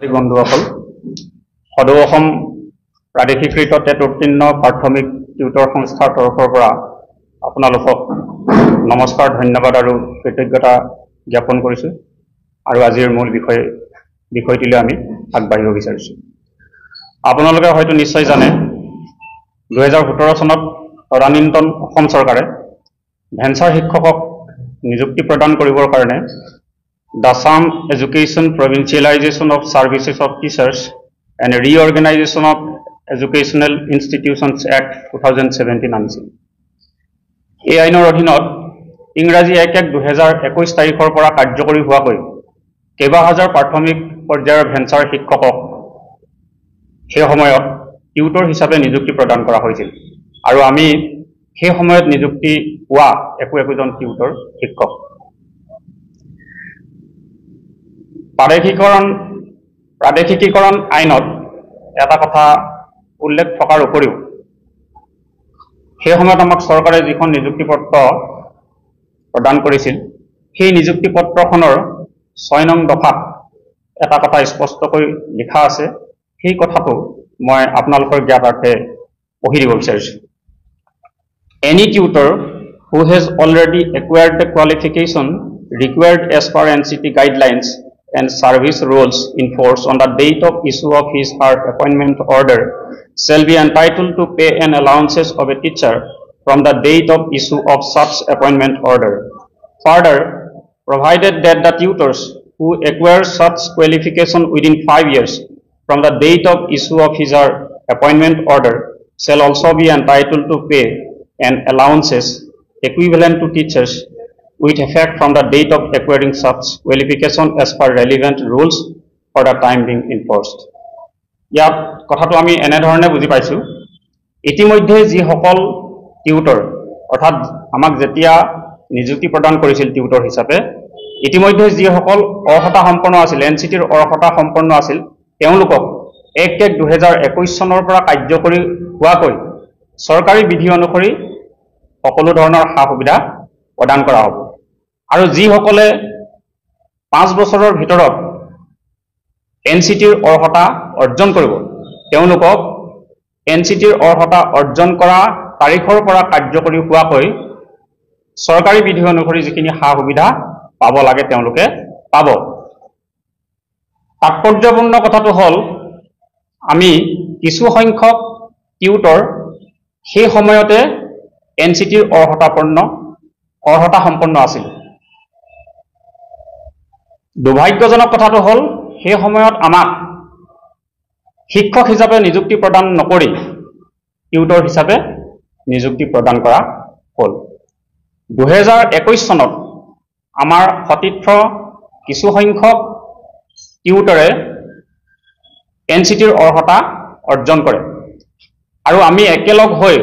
বন্ধুসকল সদৌ অসম প্ৰাদেশিকৃত টেট উত্তীৰ্ণ প্ৰাথমিক টিউটৰ সংস্থাৰ তৰফৰ পৰা আপোনালোকক নমস্কাৰ ধন্যবাদ আৰু কৃতজ্ঞতা জ্ঞাপন কৰিছোঁ আৰু আজিৰ মূল বিষয়টিলৈ আমি আগবাঢ়িব বিচাৰিছোঁ। আপোনালোকে হয়তো নিশ্চয় জানে 2017 চনত তদানীন্তন অসম চৰকাৰে ভেঞ্চাৰ শিক্ষকক নিযুক্তি প্ৰদান কৰিবৰ কাৰণে The Assam Education Provincialization of Services of Teachers and Reorganization of Educational Institutions Act 2017 আনিছিল। এই আইনৰ অধীনত ইংৰাজী 1/1/2021 তাৰিখৰ পৰা কাৰ্যকৰী হোৱাকৈ কেইবা হাজাৰ প্ৰাথমিক পৰ্যায়ৰ ভেঞ্চাৰ শিক্ষকক সেই সময়ত টিউটৰ হিচাপে নিযুক্তি প্ৰদান কৰা হৈছিল আৰু আমি সেই সময়ত নিযুক্তি পোৱা একোজন টিউটৰ শিক্ষক। প্ৰাদেশিকীকৰণ আইনত এটা কথা উল্লেখ থকাৰ উপৰিও সেই সময়ত আমাক চৰকাৰে যিখন নিযুক্তি পত্ৰ প্ৰদান কৰিছিল সেই নিযুক্তি পত্ৰখনৰ 6 নং দফাত এটা কথা স্পষ্টকৈ লিখা আছে। সেই কথাটো মই আপোনালোকৰ জ্ঞাতাৰ্থে পঢ়ি দিব বিচাৰিছোঁ। Any tutor who has already acquired the qualification required as per NCT guidelines and service rules in force on the date of issue of his/her appointment order shall be entitled to pay an allowances of a teacher from the date of issue of such appointment order. Further, provided that the tutors who acquire such qualification within 5 years from the date of issue of his/her appointment order shall also be entitled to pay an allowances equivalent to teachers with effect from the date of acquiring such qualification as per relevant rules for the time being enforced. ইয়াত কথাটো আমি এনেধৰণে বুজি পাইছোঁ, ইতিমধ্যে যিসকল tutor অৰ্থাৎ আমাক যেতিয়া নিযুক্তি প্ৰদান কৰিছিল টিউটৰ হিচাপে ইতিমধ্যে যিসকল অৰ্হতা সম্পন্ন আছিল এনচিটিৰ অৰ্হতা সম্পন্ন আছিল তেওঁলোকক 1/1/2021 চনৰ পৰা কাৰ্যকৰী হোৱাকৈ চৰকাৰী বিধি অনুসৰি সকলো ধৰণৰ সা সুবিধা প্ৰদান কৰা হ'ব আৰু যিসকলে 5 বছৰৰ ভিতৰত এনচিটিৰ অৰ্হতা অৰ্জন কৰিব তেওঁলোকক এনচিটিৰ অৰ্হতা অৰ্জন কৰা তাৰিখৰ পৰা কাৰ্যকৰী হোৱাকৈ চৰকাৰী বিধি অনুসৰি যিখিনি সা সুবিধা পাব লাগে তেওঁলোকে পাব। তাৎপৰ্যপূৰ্ণ কথাটো হ'ল আমি কিছু সংখ্যক টিউটৰ সেই সময়তে এনচিটিৰ অৰ্হতা সম্পন্ন আছিল। দুৰ্ভাগ্যজনক কথাটো হ'ল সেই সময়ত আমাক শিক্ষক হিচাপে নিযুক্তি প্ৰদান নকৰি টিউটৰ হিচাপে নিযুক্তি প্ৰদান কৰা হ'ল। 2021 চনত আমাৰ সতীৰ্থ কিছু সংখ্যক টিউটৰে এনচিটিৰ অৰ্হতা অৰ্জন কৰে আৰু আমি একেলগ হৈ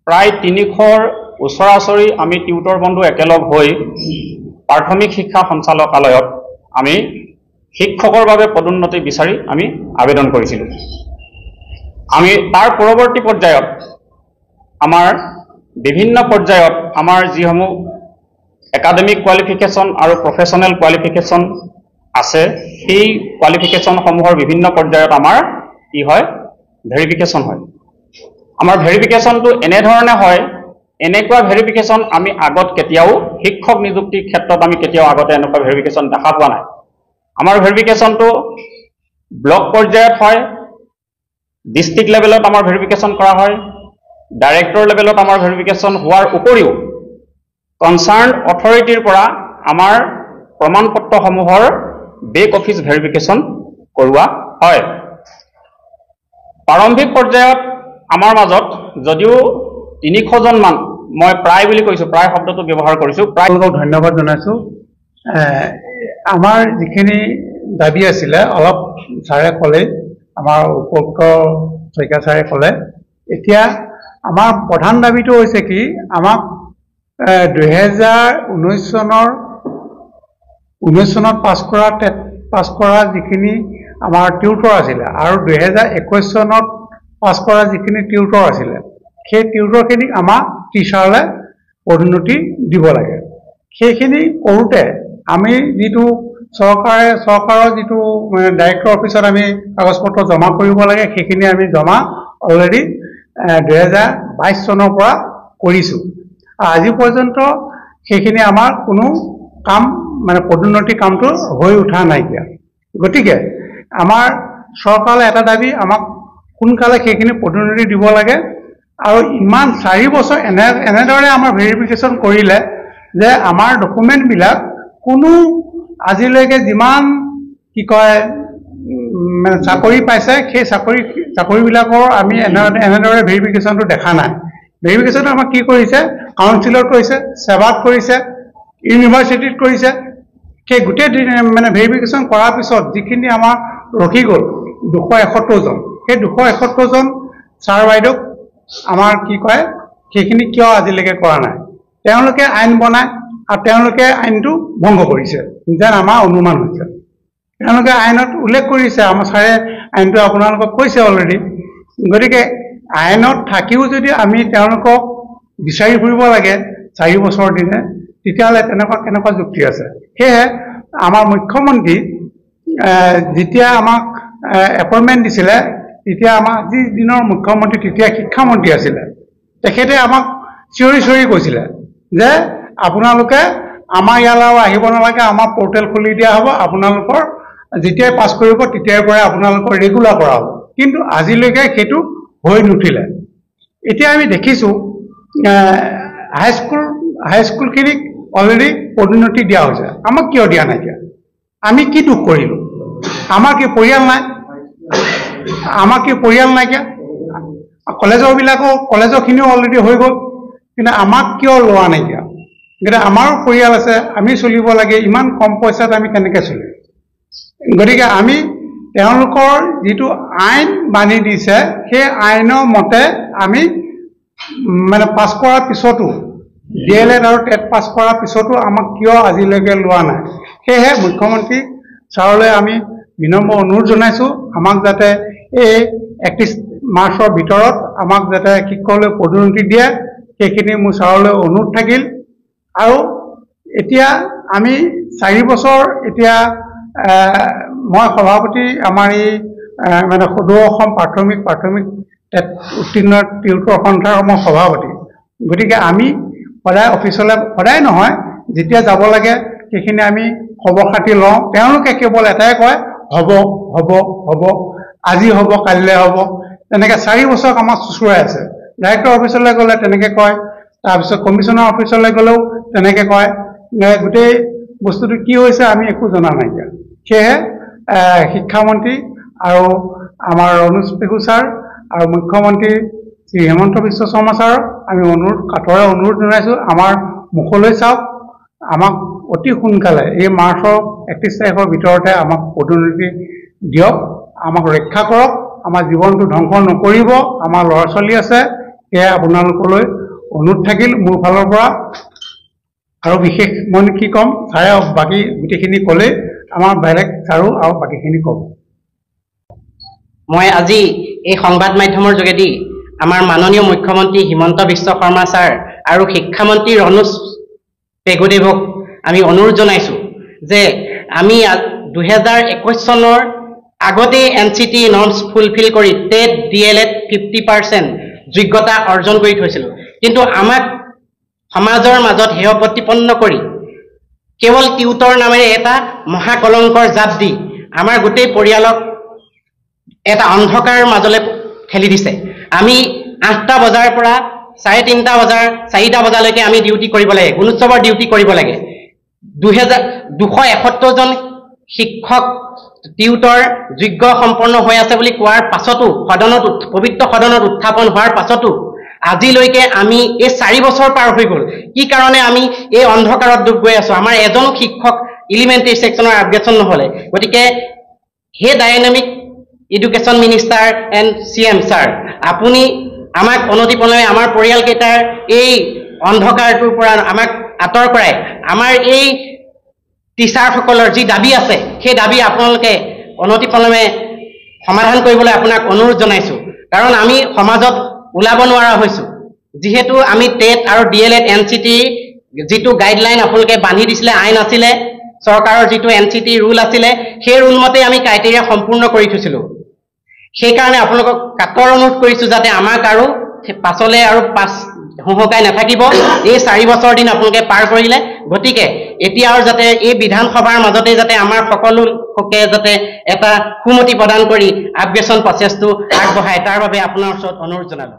প্ৰায় 300ৰ ওচৰা-ওচৰি আমি টিউটৰ বন্ধু একেলগ হৈ প্ৰাথমিক শিক্ষা সঞ্চালকালয়ত আমি শিক্ষকৰ বাবে পদোন্নতি বিচাৰি আমি আবেদন কৰিছিলোঁ। আমি তাৰ পৰৱৰ্তী পৰ্যায়ত আমাৰ বিভিন্ন পৰ্যায়ত আমাৰ যিসমূহ একাডেমিক কোৱালিফিকেশ্যন আৰু প্ৰফেশ্যনেল কোৱালিফিকেশ্যন আছে সেই কোৱালিফিকেশ্যনসমূহৰ বিভিন্ন পৰ্যায়ত আমাৰ কি হয় ভেৰিফিকেশ্যন হয়। আমাৰ ভেৰিফিকেশ্যনটো এনেধৰণে হয়, এনেকুৱা ভেৰিফিকেশ্যন আমি আগত কেতিয়াও শিক্ষক নিযুক্তিৰ ক্ষেত্ৰত আমি কেতিয়াও আগতে এনেকুৱা ভেৰিফিকেশ্যন দেখা পোৱা নাই। আমাৰ ভেৰিফিকেশ্যনটো ব্লক পৰ্যায়ত হয়, ডিষ্ট্ৰিক্ট লেভেলত আমাৰ ভেৰিফিকেশ্যন কৰা হয়, ডাইৰেক্টৰ লেভেলত আমাৰ ভেৰিফিকেশ্যন হোৱাৰ উপৰিও কনচাৰ্ণ অথৰিটিৰ পৰা আমাৰ প্ৰমাণ পত্ৰসমূহৰ বেক অফিচ ভেৰিফিকেশ্যন কৰোৱা হয়। প্ৰাৰম্ভিক পৰ্যায়ত আমাৰ মাজত যদিও 300জন মান, মই প্ৰায় বুলি কৈছোঁ, প্ৰায় শব্দটো ব্যৱহাৰ কৰিছোঁ, প্ৰায় ধন্যবাদ জনাইছোঁ। আমাৰ যিখিনি দাবী আছিলে অলপ ছাৰে ক'লে, আমাৰ উপযুক্ত শইকীয়া ছাৰে ক'লে। এতিয়া আমাৰ প্ৰধান দাবীটো হৈছে কি, আমাক 2019 চনত পাছ কৰা যিখিনি আমাৰ টিউটৰ আছিলে আৰু 2021 চনত পাছ কৰা যিখিনি টিউটৰ আছিলে সেই টিউটৰখিনিক আমাক টিচাৰলৈ পদোন্নতি দিব লাগে। সেইখিনি কৰোঁতে আমি যিটো চৰকাৰৰ যিটো ডাইৰেক্টৰ অফিচত আমি কাগজ পত্ৰ জমা কৰিব লাগে সেইখিনি আমি জমা অলৰেডি 2022 চনৰ পৰা কৰিছোঁ। আজি পৰ্যন্ত সেইখিনি আমাৰ কোনো কাম পদোন্নতি কামটো হৈ উঠা নাইকিয়া। গতিকে আমাৰ চৰকাৰলৈ এটা দাবী, আমাক সোনকালে সেইখিনি পদোন্নতি দিব লাগে। আৰু ইমান 4 বছৰ এনেদৰে আমাৰ ভেৰিফিকেশ্যন কৰিলে যে আমাৰ ডকুমেণ্টবিলাক কোনো আজিলৈকে যিমান কি কয় চাকৰি পাইছে সেই চাকৰিবিলাকৰ আমি এনেদৰে ভেৰিফিকেশ্যনটো দেখা নাই। ভেৰিফিকেশ্যনটো আমাক কি কৰিছে, কাউন্সিলত কৰিছে, সেৱাত কৰিছে, ইউনিভাৰ্চিটিত কৰিছে। সেই গোটেই ভেৰিফিকেশ্যন কৰাৰ পিছত যিখিনি আমাৰ ৰখি গ'ল 271 জন, সেই 271 জন ছাৰ বাইদেউক আমাৰ কি কয় সেইখিনি কিয় আজিলৈকে কৰা নাই? তেওঁলোকে আইন বনায় আৰু তেওঁলোকে আইনটো ভংগ কৰিছে যেন আমাৰ অনুমান হৈছে। তেওঁলোকে আইনত উল্লেখ কৰিছে, আমাৰ ছাৰে আইনটো আপোনালোকক কৈছে অলৰেডি। গতিকে আইনত থাকিও যদি আমি তেওঁলোকক বিচাৰি ফুৰিব লাগে 4 বছৰৰ দিনে, তেতিয়াহ'লে তেনেকুৱা কেনেকুৱা যুক্তি আছে? সেয়েহে আমাৰ মুখ্যমন্ত্ৰী যেতিয়া আমাক এপইণ্টমেণ্ট দিছিলে, তেতিয়া আমাৰ আজিৰ দিনৰ মুখ্যমন্ত্ৰী তেতিয়া শিক্ষামন্ত্ৰী আছিলে, তেখেতে আমাক চিঞৰি কৈছিলে যে আপোনালোকে আমাৰ ইয়ালৈ আহিব নালাগে, আমাৰ পৰ্টেল খুলি দিয়া হ'ব, আপোনালোকৰ যেতিয়াই পাছ কৰিব তেতিয়াৰ পৰাই আপোনালোকৰ ৰেগুলাৰ কৰা হ'ব। কিন্তু আজিলৈকে সেইটো হৈ নুঠিলে। এতিয়া আমি দেখিছোঁ হাইস্কুলখিনিক অলৰেডি পদোন্নতি দিয়া হৈছে, আমাক কিয় দিয়া নাইকিয়া? আমি কি দুখ কৰিলোঁ? আমাৰ কি পৰিয়াল নাই? আমাৰ কি পৰিয়াল নাইকিয়া? কলেজৰখিনিও অলৰেডি হৈ গ'ল, কিন্তু আমাক কিয় লোৱা নাইকিয়া? গতিকে আমাৰো পৰিয়াল আছে, আমি চলিব লাগে, ইমান কম পইচাত আমি কেনেকৈ চলিম? গতিকে আমি তেওঁলোকৰ যিটো আইন বান্ধি দিছে সেই আইনৰ মতে আমি পাছ কৰাৰ পিছতো DLED আৰু টেট পাছ কৰাৰ পিছতো আমাক কিয় আজিলৈকে লোৱা নাই? সেয়েহে মুখ্যমন্ত্ৰী ছাৰলৈ আমি বিনম্ৰ অনুৰোধ জনাইছোঁ, আমাক যাতে এই 31 মাৰ্চৰ ভিতৰত আমাক যাতে শিক্ষকলৈ পদোন্নতি দিয়ে, সেইখিনি মোৰ ছাৰলৈ অনুৰোধ থাকিল। আৰু এতিয়া আমি 4 বছৰ এতিয়া মই সভাপতি আমাৰ এই সদৌ অসম প্ৰাথমিক টেট উত্তীৰ্ণ টিউটৰ সন্থাৰ মই সভাপতি। গতিকে আমি সদায় অফিচলৈ, সদায় নহয়, যেতিয়া যাব লাগে সেইখিনি আমি খবৰ খাতি লওঁ। তেওঁলোকে কেৱল এটাই কয় হ'ব হ'ব হ'ব, আজি হ'ব কাইলৈ হ'ব, তেনেকৈ 4 বছৰ আমাক চুচুৰাই আছে। ডাইৰেক্টৰ অফিচলৈ গ'লে তেনেকৈ কয়, তাৰপিছত কমিশ্যনাৰ অফিচলৈ গ'লেও তেনেকৈ কয়। গোটেই বস্তুটো কি হৈছে আমি একো জনা নাইকিয়া। সেয়েহে শিক্ষামন্ত্ৰী আৰু আমাৰ ৰণোজ পেগু ছাৰ আৰু মুখ্যমন্ত্ৰী শ্ৰী হিমন্ত বিশ্ব শৰ্মা ছাৰক আমি কাটৰে অনুৰোধ জনাইছোঁ, আমাৰ মুখলৈ চাওক, আমাক অতি সোনকালে এই মাৰ্চৰ 31 তাৰিখৰ ভিতৰতে আমাক পদোন্নতি দিয়ক, আমাক ৰক্ষা কৰক, আমাৰ জীৱনটো ধ্বংস নকৰিব, আমাৰ ল'ৰা ছোৱালী আছে। সেয়া আপোনালোকলৈ অনুৰোধ থাকিল মোৰ ফালৰ পৰা। আৰু বিশেষ মই কি ক'ম, ছাৰে বাকী গোটেইখিনি ক'লেই, আমাৰ বেলেগ ছাৰো আৰু বাকীখিনি ক'ব। মই আজি এই সংবাদ মাধ্যমৰ যোগেদি আমাৰ মাননীয় মুখ্যমন্ত্ৰী হিমন্ত বিশ্ব শৰ্মা ছাৰ আৰু শিক্ষামন্ত্ৰী ৰণোজ পেগুদেৱক আমি অনুৰোধ জনাইছোঁ যে আমি 2021 চনৰ আগতেই NCT নৰ্মছ ফুলফিল কৰি টেট DLED 50% যোগ্যতা অৰ্জন কৰি থৈছিলোঁ, কিন্তু আমাক সমাজৰ মাজত হেয় প্ৰতিপন্ন কৰি কেৱল টিউটৰ নামেৰে এটা মহাকলংকৰ জাপ দি আমাৰ গোটেই পৰিয়ালক এটা অন্ধকাৰ মাজলৈ ঠেলি দিছে। আমি 8টা বজাৰ পৰা 4:30 বজালৈকে আমি ডিউটি কৰিব লাগে, গুণোৎসৱৰ ডিউটি কৰিব লাগে। 271 জন শিক্ষক টিউটৰ যোগ্য সম্পন্ন হৈ আছে বুলি কোৱাৰ পাছতো, পবিত্ৰ সদনত উত্থাপন হোৱাৰ পাছতো আজিলৈকে আমি এই 4 বছৰ পাৰ হৈ গ'ল। কি কাৰণে আমি এই অন্ধকাৰত ডুব গৈ আছোঁ? আমাৰ এজনো শিক্ষক এলিমেণ্টাৰী ছেকশ্যনৰ আপগ্ৰেডেশ্যন নহ'লে। গতিকে হে dynamic education minister and CM sir, আপুনি আমাক অনতিপলমে আমাৰ পৰিয়ালকেইটাৰ এই অন্ধকাৰটোৰ পৰা আমাক আঁতৰ কৰাই আমাৰ এই টিচাৰসকলৰ যি দাবী আছে সেই দাবী আপোনালোকে অনতিপলমে সমাধান কৰিবলৈ আপোনাক অনুৰোধ জনাইছোঁ। কাৰণ আমি সমাজত ওলাব নোৱাৰা হৈছোঁ, যিহেতু আমি টেট আৰু DLED NCT যিটো গাইডলাইন আপোনালোকে বান্ধি দিছিলে, আইন আছিলে, চৰকাৰৰ যিটো NCT ৰুল আছিলে সেই ৰুল মতে আমি ক্ৰাইটেৰিয়া সম্পূৰ্ণ কৰি থৈছিলোঁ সেইকাৰণে আপোনালোকক কাতৰ অনুৰোধ কৰিছোঁ যাতে আমাক আৰু পাছলৈ আৰু হুহকাই নাথাকিব এই 4 বছৰ দিন আপোনালোকে পাৰ কৰিলে গতিকে এতিয়া আৰু যাতে এই বিধানসভাৰ মাজতে যাতে আমাৰ সকলো লোকে যাতে এটা সুমতি প্ৰদান কৰি আপগ্ৰেডেশ্যন প্ৰচেছটো আগবঢ়ায় তাৰ বাবে আপোনাৰ ওচৰত অনুৰোধ জনালোঁ